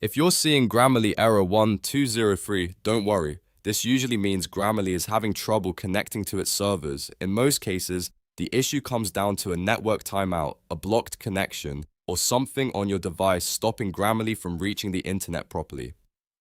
If you're seeing Grammarly error 1203, don't worry. This usually means Grammarly is having trouble connecting to its servers. In most cases, the issue comes down to a network timeout, a blocked connection, or something on your device stopping Grammarly from reaching the internet properly.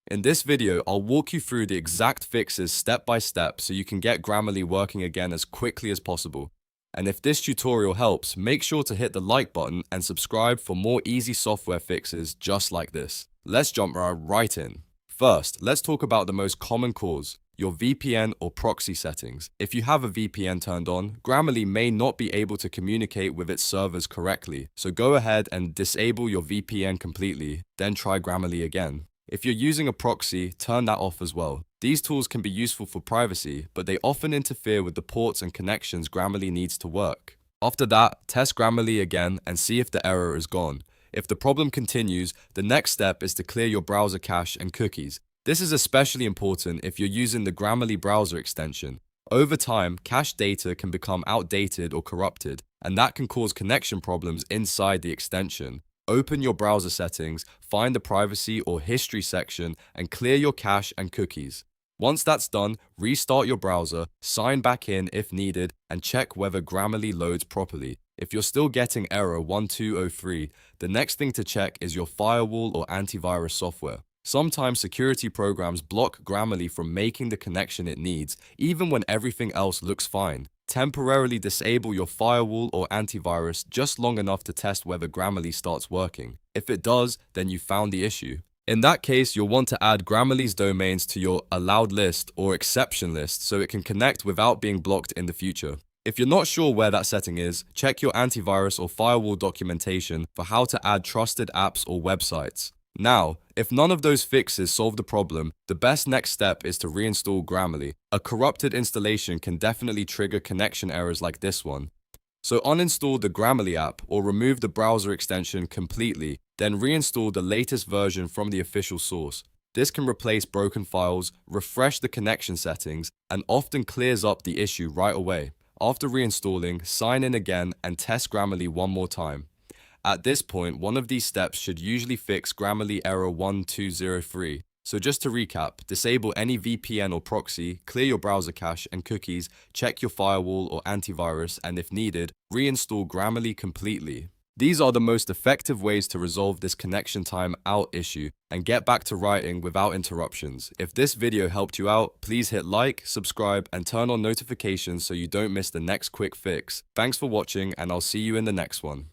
In this video, I'll walk you through the exact fixes step by step so you can get Grammarly working again as quickly as possible. And if this tutorial helps, make sure to hit the like button and subscribe for more easy software fixes just like this. Let's jump right in. First, let's talk about the most common cause, your VPN or proxy settings. If you have a VPN turned on, Grammarly may not be able to communicate with its servers correctly, so go ahead and disable your VPN completely, then try Grammarly again. If you're using a proxy, turn that off as well. These tools can be useful for privacy, but they often interfere with the ports and connections Grammarly needs to work. After that, test Grammarly again and see if the error is gone. If the problem continues, the next step is to clear your browser cache and cookies. This is especially important if you're using the Grammarly browser extension. Over time, cache data can become outdated or corrupted, and that can cause connection problems inside the extension. Open your browser settings, find the privacy or history section, and clear your cache and cookies. Once that's done, restart your browser, sign back in if needed, and check whether Grammarly loads properly. If you're still getting error 1203, the next thing to check is your firewall or antivirus software. Sometimes security programs block Grammarly from making the connection it needs, even when everything else looks fine. Temporarily disable your firewall or antivirus just long enough to test whether Grammarly starts working. If it does, then you found the issue. In that case, you'll want to add Grammarly's domains to your allowed list or exception list so it can connect without being blocked in the future. If you're not sure where that setting is, check your antivirus or firewall documentation for how to add trusted apps or websites. Now, if none of those fixes solve the problem, the best next step is to reinstall Grammarly. A corrupted installation can definitely trigger connection errors like this one. So uninstall the Grammarly app or remove the browser extension completely, then reinstall the latest version from the official source. This can replace broken files, refresh the connection settings, and often clears up the issue right away. After reinstalling, sign in again and test Grammarly one more time. At this point, one of these steps should usually fix Grammarly error 1203. So just to recap, disable any VPN or proxy, clear your browser cache and cookies, check your firewall or antivirus, and if needed, reinstall Grammarly completely. These are the most effective ways to resolve this connection time out issue and get back to writing without interruptions. If this video helped you out, please hit like, subscribe, and turn on notifications so you don't miss the next quick fix. Thanks for watching, and I'll see you in the next one.